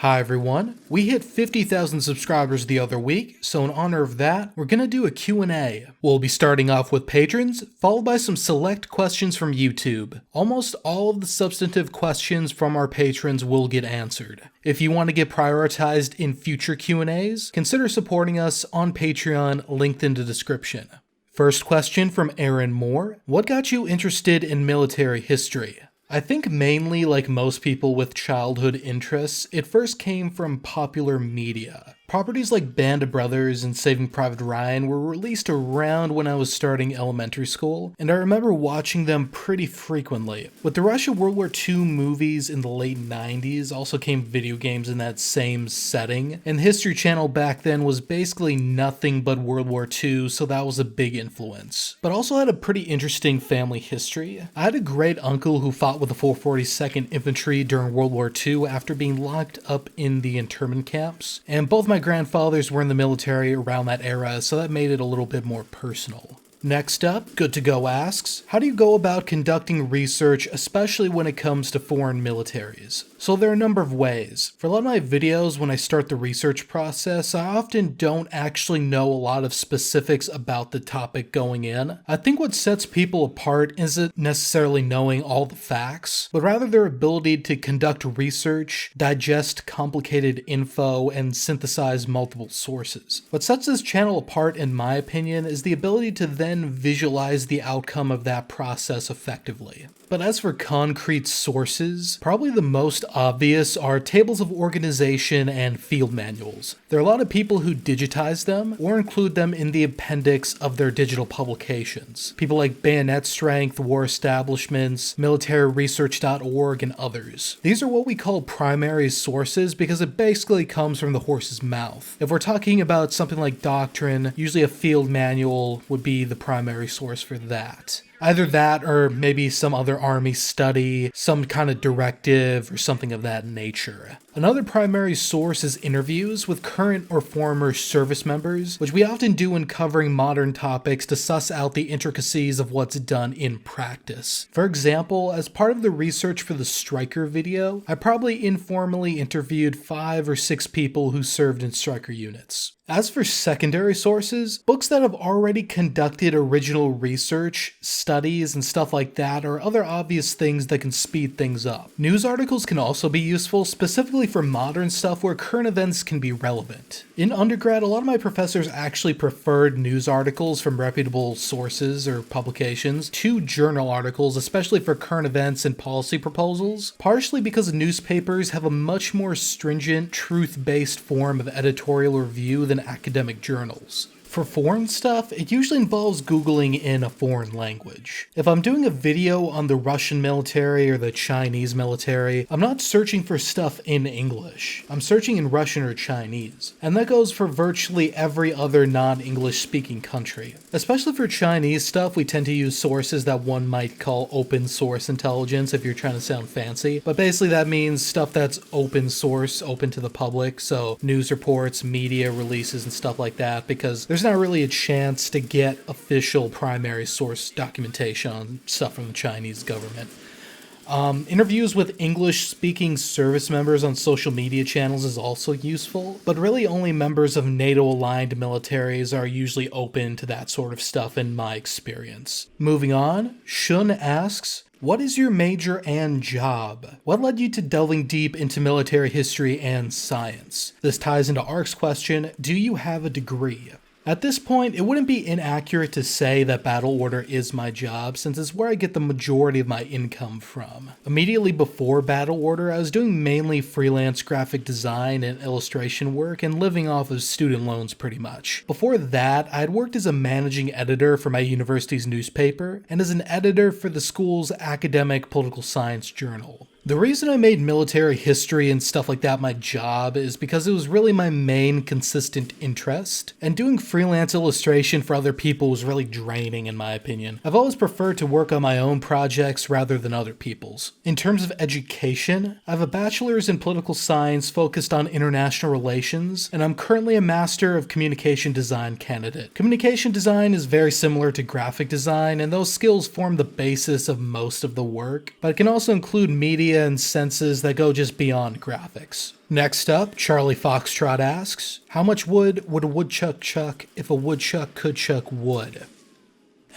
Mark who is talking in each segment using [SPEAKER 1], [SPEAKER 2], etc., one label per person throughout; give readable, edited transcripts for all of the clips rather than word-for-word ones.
[SPEAKER 1] Hi everyone, we hit 50,000 subscribers the other week, so in honor of that, we're gonna do a Q&A. We'll be starting off with patrons, followed by some select questions from YouTube. Almost all of the substantive questions from our patrons will get answered. If you want to get prioritized in future Q&As, consider supporting us on Patreon, linked in the description. First question from Aaron Moore, what got you interested in military history? I think mainly like most people with childhood interests, it first came from popular media. Properties like Band of Brothers and Saving Private Ryan were released around when I was starting elementary school, and I remember watching them pretty frequently. With the Russia World War II movies in the late 90s, also came video games in that same setting, and the History Channel back then was basically nothing but World War II, so that was a big influence. But also had a pretty interesting family history. I had a great uncle who fought with the 442nd Infantry during World War II after being locked up in the internment camps, and both my grandfathers were in the military around that era, so that made it a little bit more personal. Next up, Good to Go asks, how do you go about conducting research, especially when it comes to foreign militaries? So there are a number of ways. For a lot of my videos, when I start the research process, I often don't actually know a lot of specifics about the topic going in. I think what sets people apart isn't necessarily knowing all the facts, but rather their ability to conduct research, digest complicated info, and synthesize multiple sources. What sets this channel apart, in my opinion, is the ability to then visualize the outcome of that process effectively. But as for concrete sources, probably the most obvious are tables of organization and field manuals. There are a lot of people who digitize them or include them in the appendix of their digital publications. People like Bayonet Strength, War Establishments, militaryresearch.org, and others. These are what we call primary sources because it basically comes from the horse's mouth. If we're talking about something like doctrine, usually a field manual would be the primary source for that. Either that or maybe some other army study, some kind of directive, or something of that nature. Another primary source is interviews with current or former service members, which we often do when covering modern topics to suss out the intricacies of what's done in practice. For example, as part of the research for the Stryker video, I probably informally interviewed 5 or 6 people who served in Stryker units. As for secondary sources, books that have already conducted original research, studies, and stuff like that are other obvious things that can speed things up. News articles can also be useful, specifically for modern stuff where current events can be relevant. In undergrad, a lot of my professors actually preferred news articles from reputable sources or publications to journal articles, especially for current events and policy proposals, partially because newspapers have a much more stringent, truth-based form of editorial review than academic journals. For foreign stuff, it usually involves Googling in a foreign language. If I'm doing a video on the Russian military or the Chinese military, I'm not searching for stuff in English. I'm searching in Russian or Chinese. And that goes for virtually every other non-English speaking country. Especially for Chinese stuff, we tend to use sources that one might call open source intelligence if you're trying to sound fancy. But basically that means stuff that's open source, open to the public, so news reports, media releases, and stuff like that, because there's not really a chance to get official primary source documentation on stuff from the Chinese government. Interviews with English-speaking service members on social media channels is also useful, but really only members of NATO-aligned militaries are usually open to that sort of stuff in my experience. Moving on, Shun asks, what is your major and job? What led you to delving deep into military history and science? This ties into Ark's question, do you have a degree? At this point, it wouldn't be inaccurate to say that Battle Order is my job, since it's where I get the majority of my income from. Immediately before Battle Order, I was doing mainly freelance graphic design and illustration work and living off of student loans pretty much. Before that, I had worked as a managing editor for my university's newspaper and as an editor for the school's academic political science journal. The reason I made military history and stuff like that my job is because it was really my main consistent interest, and doing freelance illustration for other people was really draining in my opinion. I've always preferred to work on my own projects rather than other people's. In terms of education, I have a bachelor's in political science focused on international relations, and I'm currently a master of communication design candidate. Communication design is very similar to graphic design, and those skills form the basis of most of the work, but it can also include media idea and senses that go just beyond graphics. Next up, Charlie Foxtrot asks, how much wood would a woodchuck chuck if a woodchuck could chuck wood?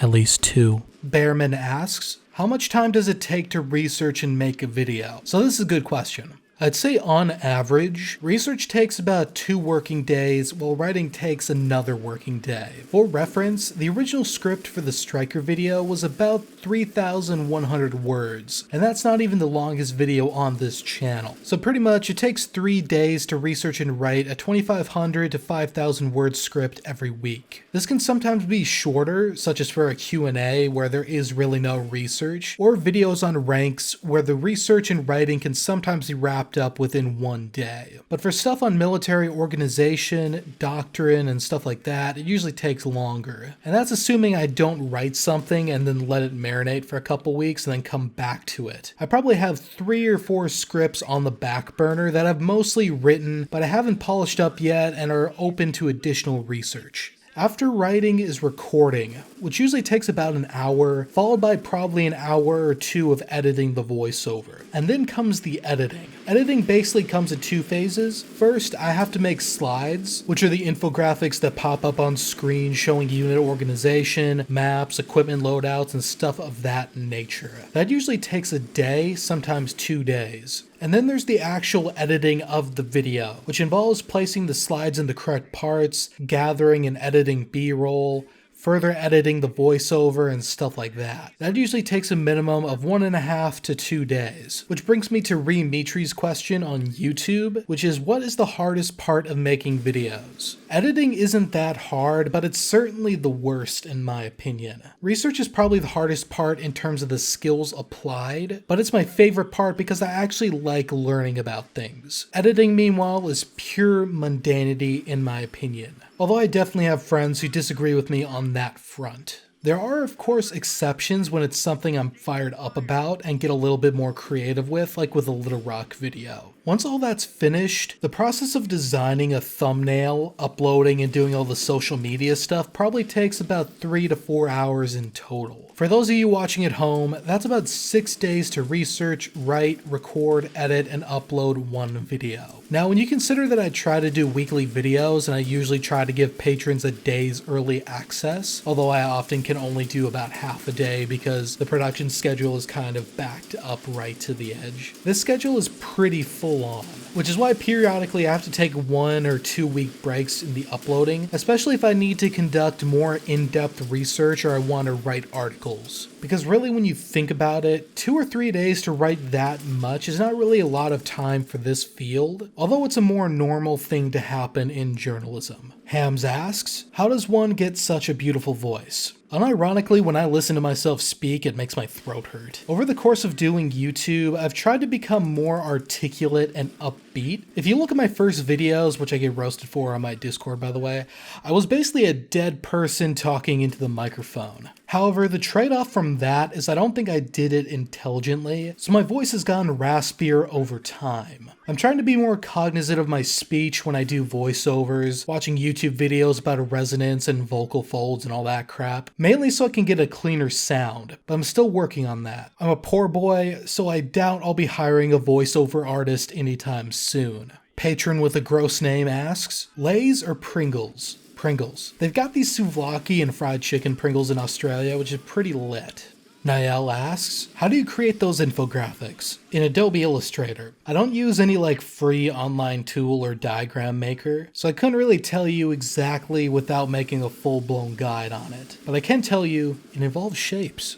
[SPEAKER 1] At least 2. Bearman asks, how much time does it take to research and make a video? So this is a good question. I'd say on average, research takes about 2 working days, while writing takes another working day. For reference, the original script for the Striker video was about 3,100 words, and that's not even the longest video on this channel. So pretty much it takes 3 days to research and write a 2,500 to 5,000 word script every week. This can sometimes be shorter, such as for a Q&A where there is really no research, or videos on ranks where the research and writing can sometimes be wrapped up within 1 day. But for stuff on military organization, doctrine, and stuff like that, it usually takes longer. And that's assuming I don't write something and then let it marinate for a couple weeks and then come back to it. I probably have 3 or 4 scripts on the back burner that I've mostly written, but I haven't polished up yet and are open to additional research. After writing is recording, which usually takes about an hour, followed by probably an hour or 2 of editing the voiceover. And then comes the editing. Editing basically comes in 2 phases. First, I have to make slides, which are the infographics that pop up on screen showing unit organization, maps, equipment loadouts, and stuff of that nature. That usually takes a day, sometimes 2 days. And then there's the actual editing of the video, which involves placing the slides in the correct parts, gathering and editing B-roll, further editing the voiceover and stuff like that. That usually takes a minimum of 1.5 to 2 days. Which brings me to Dimitri's question on YouTube, which is, what is the hardest part of making videos? Editing isn't that hard, but it's certainly the worst in my opinion. Research is probably the hardest part in terms of the skills applied, but it's my favorite part because I actually like learning about things. Editing, meanwhile, is pure mundanity in my opinion. Although I definitely have friends who disagree with me on that front. There are, of course, exceptions when it's something I'm fired up about and get a little bit more creative with, like with a Little Rock video. Once all that's finished, the process of designing a thumbnail, uploading, and doing all the social media stuff probably takes about 3 to 4 hours in total. For those of you watching at home, that's about 6 days to research, write, record, edit, and upload one video. Now, when you consider that I try to do weekly videos and I usually try to give patrons a day's early access, although I often can only do about half a day because the production schedule is kind of backed up right to the edge. This schedule is pretty full on, which is why periodically I have to take 1 or 2 week breaks in the uploading, especially if I need to conduct more in-depth research or I want to write articles. Because really when you think about it, 2 or 3 days to write that much is not really a lot of time for this field, although it's a more normal thing to happen in journalism. Hams asks, how does one get such a beautiful voice? Unironically, when I listen to myself speak, it makes my throat hurt. Over the course of doing YouTube, I've tried to become more articulate and upbeat. If you look at my first videos, which I get roasted for on my Discord by the way, I was basically a dead person talking into the microphone. However, the trade-off from that is I don't think I did it intelligently, so my voice has gotten raspier over time. I'm trying to be more cognizant of my speech when I do voiceovers, watching YouTube videos about resonance and vocal folds and all that crap, mainly so I can get a cleaner sound, but I'm still working on that. I'm a poor boy, so I doubt I'll be hiring a voiceover artist anytime soon. Patron with a gross name asks, Lay's or Pringles? Pringles. They've got these souvlaki and fried chicken Pringles in Australia, which is pretty lit. Niall asks, how do you create those infographics? In Adobe Illustrator. I don't use any free online tool or diagram maker, so I couldn't really tell you exactly without making a full-blown guide on it. But I can tell you, it involves shapes.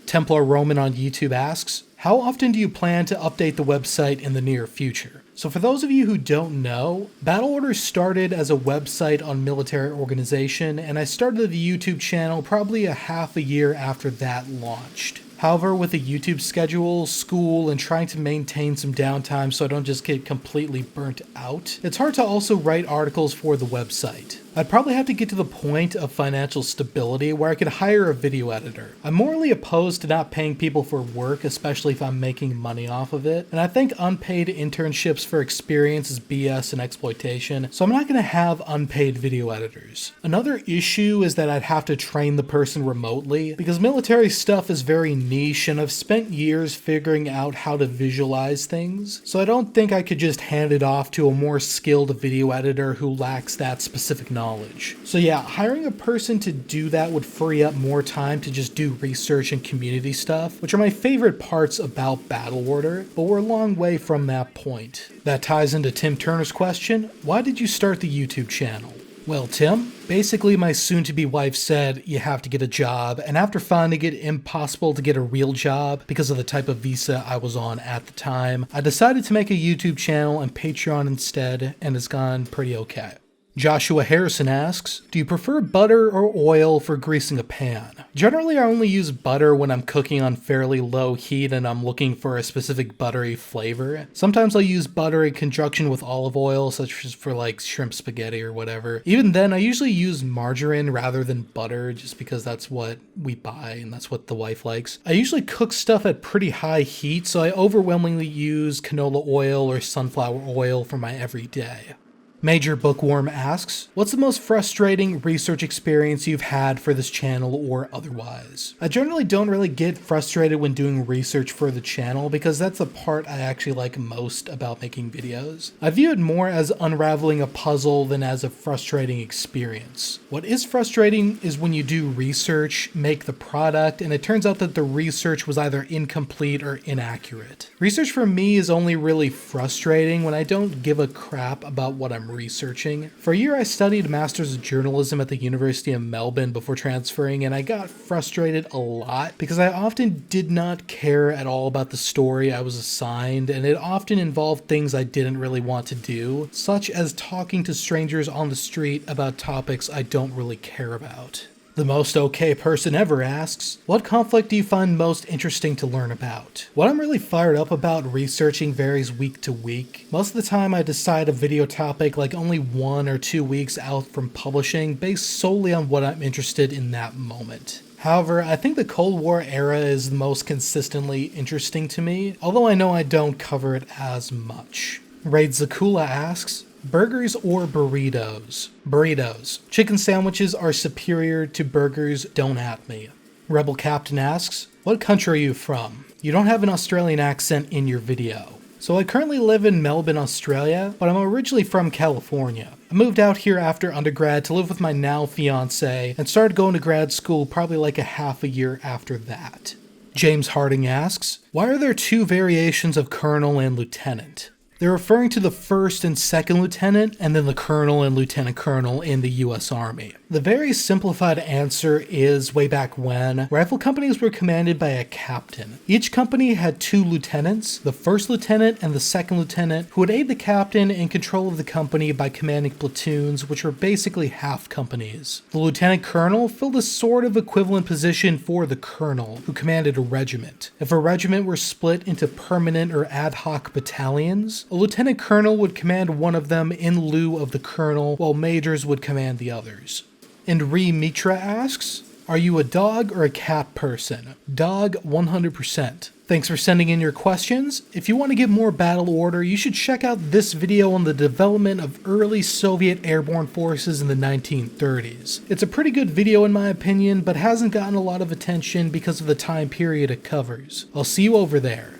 [SPEAKER 1] Templar Roman on YouTube asks, how often do you plan to update the website in the near future? So for those of you who don't know, Battle Order started as a website on military organization, and I started the YouTube channel probably a half a year after that launched. However, with the YouTube schedule, school, and trying to maintain some downtime so I don't just get completely burnt out, it's hard to also write articles for the website. I'd probably have to get to the point of financial stability where I could hire a video editor. I'm morally opposed to not paying people for work, especially if I'm making money off of it, and I think unpaid internships for experience is BS and exploitation, so I'm not going to have unpaid video editors. Another issue is that I'd have to train the person remotely, because military stuff is very niche and I've spent years figuring out how to visualize things, so I don't think I could just hand it off to a more skilled video editor who lacks that specific knowledge. So yeah, hiring a person to do that would free up more time to just do research and community stuff, which are my favorite parts about Battle Order, but we're a long way from that point. That ties into Tim Turner's question, why did you start the YouTube channel? Well, Tim, basically my soon-to-be wife said you have to get a job, and after finding it impossible to get a real job because of the type of visa I was on at the time, I decided to make a YouTube channel and Patreon instead, and it's gone pretty okay. Joshua Harrison asks, do you prefer butter or oil for greasing a pan? Generally, I only use butter when I'm cooking on fairly low heat and I'm looking for a specific buttery flavor. Sometimes I'll use butter in conjunction with olive oil, such as for like shrimp spaghetti or whatever. Even then, I usually use margarine rather than butter just because that's what we buy and that's what the wife likes. I usually cook stuff at pretty high heat, so I overwhelmingly use canola oil or sunflower oil for my everyday. Major Bookworm asks, what's the most frustrating research experience you've had for this channel or otherwise? I generally don't really get frustrated when doing research for the channel because that's the part I actually like most about making videos. I view it more as unraveling a puzzle than as a frustrating experience. What is frustrating is when you do research, make the product, and it turns out that the research was either incomplete or inaccurate. Research for me is only really frustrating when I don't give a crap about what I'm researching. For a year I studied Masters of Journalism at the University of Melbourne before transferring, and I got frustrated a lot because I often did not care at all about the story I was assigned, and it often involved things I didn't really want to do, such as talking to strangers on the street about topics I don't really care about. The Most Okay Person Ever asks, what conflict do you find most interesting to learn about? What I'm really fired up about researching varies week to week. Most of the time I decide a video topic like only 1 or 2 weeks out from publishing based solely on what I'm interested in that moment. However, I think the Cold War era is the most consistently interesting to me, although I know I don't cover it as much. Raid Zakula asks, burgers or burritos? Burritos. Chicken sandwiches are superior to burgers, don't at me. Rebel Captain asks, what country are you from? You don't have an Australian accent in your video. So I currently live in Melbourne, Australia, but I'm originally from California. I moved out here after undergrad to live with my now fiance and started going to grad school probably like a half a year after that. James Harding asks, why are there 2 variations of colonel and lieutenant? They're referring to the first and second lieutenant, and then the colonel and lieutenant colonel in the US Army. The very simplified answer is way back when, rifle companies were commanded by a captain. Each company had 2 lieutenants, the first lieutenant and the second lieutenant, who would aid the captain in control of the company by commanding platoons, which were basically half companies. The lieutenant colonel filled a sort of equivalent position for the colonel, who commanded a regiment. If a regiment were split into permanent or ad hoc battalions, a lieutenant colonel would command one of them in lieu of the colonel, while majors would command the others. And Ree Mitra asks, are you a dog or a cat person? Dog 100%. Thanks for sending in your questions. If you want to get more Battle Order, you should check out this video on the development of early Soviet airborne forces in the 1930s. It's a pretty good video in my opinion, but hasn't gotten a lot of attention because of the time period it covers. I'll see you over there.